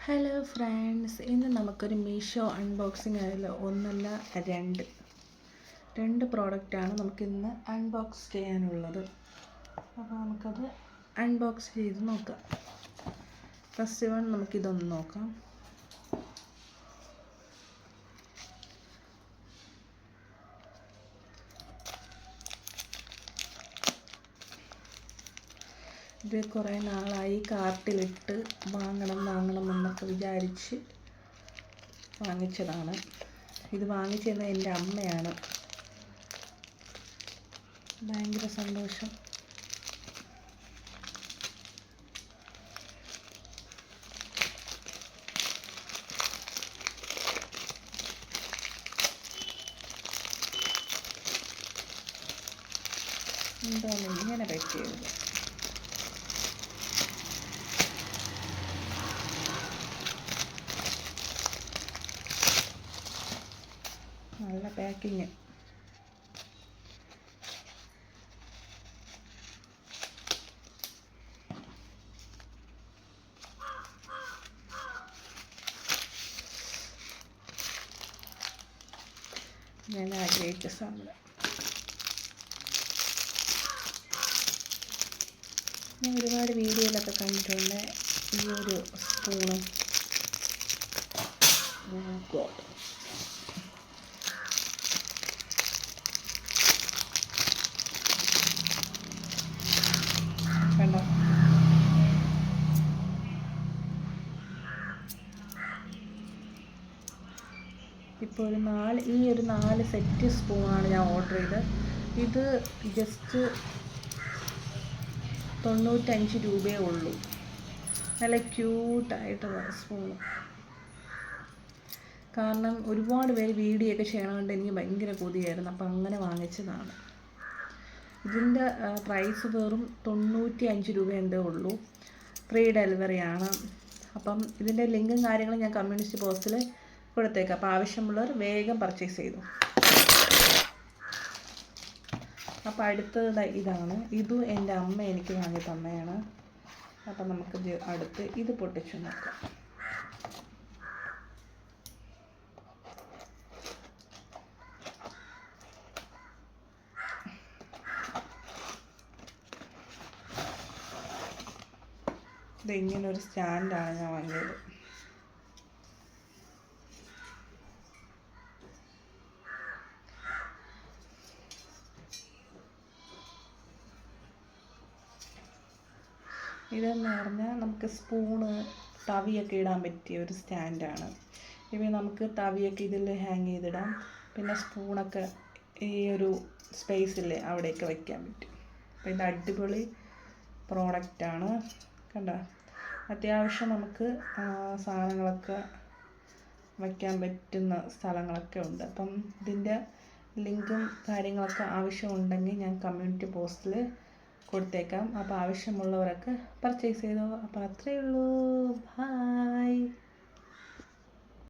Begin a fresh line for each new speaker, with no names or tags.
Hello friends, ഇന്ന് നമുക്കൊരു Meesho unboxing ആയാലോ. ഒന്നല്ല രണ്ട് പ്രോഡക്റ്റാണ് നമുക്കിന്ന് അൺബോക്സ് ചെയ്യാനുള്ളത്. അപ്പോൾ നമുക്കത് അൺബോക്സ് ചെയ്ത് നോക്കാം. ഫസ്റ്റ് വൺ നമുക്കിതൊന്ന് നോക്കാം. ഇത് കുറേ നാളായി കാർട്ടിലിട്ട് വാങ്ങണം എന്നൊക്കെ വിചാരിച്ച് വാങ്ങിച്ചതാണ്. ഇത് വാങ്ങിച്ചത് എൻ്റെ അമ്മയാണ്. ഭയങ്കര സന്തോഷം. എന്താണ് ഇങ്ങനെ പറ്റിയത്? നല്ല പാക്കിങ്. ഞാൻ ആഗ്രഹിച്ച സാധനം. ഞാൻ ഒരുപാട് വീഡിയോയിലൊക്കെ കണ്ടിട്ടുണ്ട് ഈ ഒരു സ്പൂണ്. കണ്ടോ, ഇപ്പോൾ ഒരു 4 സെറ്റ് സ്പൂണാണ് ഞാൻ ഓർഡർ ചെയ്തത്. ഇത് ജസ്റ്റ് 95 രൂപയേ ഉള്ളൂ. നല്ല ക്യൂട്ടായിട്ടുള്ള സ്പൂണ്. കാരണം ഒരുപാട് പേര് വീഡിയോ ഒക്കെ ചെയ്യണതുകൊണ്ട് എനിക്ക് ഭയങ്കര കൊതിയായിരുന്നു. അപ്പം അങ്ങനെ വാങ്ങിച്ചതാണ്. ഇതിൻ്റെ പ്രൈസ് വെറും 95 രൂപ എന്തേ ഉള്ളൂ. ഫ്രീ ഡെലിവറിയാണ്. അപ്പം ഇതിൻ്റെ ലിങ്കും കാര്യങ്ങളും ഞാൻ കമ്മ്യൂണിറ്റി പോസ്റ്റിൽ കൊടുത്തേക്കാം. അപ്പോൾ ആവശ്യമുള്ളവർ വേഗം പർച്ചേസ് ചെയ്തു. അപ്പോൾ അടുത്തത് ഇതാണ്. ഇതും എൻ്റെ അമ്മ എനിക്ക് വാങ്ങി തന്നെയാണ്. അപ്പം നമുക്ക് അടുത്ത് ഇത് പൊട്ടിച്ചു നോക്കാം. ഇതിങ്ങനൊരു സ്റ്റാൻഡാണ് ഞാൻ വാങ്ങിയത്. ഇതെന്ന് പറഞ്ഞാൽ നമുക്ക് സ്പൂണ് തവിയൊക്കെ ഇടാൻ പറ്റിയ ഒരു സ്റ്റാൻഡാണ്. ഇവ നമുക്ക് തവിയൊക്കെ ഇതിൽ ഹാങ് ചെയ്തിടാം. പിന്നെ സ്പൂണൊക്കെ ഈ ഒരു സ്പേസിൽ അവിടെയൊക്കെ വയ്ക്കാൻ പറ്റും. അപ്പോൾ ഇത് അടിപൊളി പ്രോഡക്റ്റാണ്. കണ്ടോ, അത്യാവശ്യം നമുക്ക് സാധനങ്ങളൊക്കെ വയ്ക്കാൻ പറ്റുന്ന സ്ഥലങ്ങളൊക്കെ ഉണ്ട്. അപ്പം ഇതിൻ്റെ ലിങ്കും കാര്യങ്ങളൊക്കെ ആവശ്യമുണ്ടെങ്കിൽ ഞാൻ കമ്മ്യൂണിറ്റി പോസ്റ്റിൽ കൊടുത്തേക്കാം. അപ്പോൾ ആവശ്യമുള്ളവരൊക്കെ പർച്ചേസ് ചെയ്തോ. അപ്പോൾ അത്രയേ ഉള്ളൂ. ബൈ.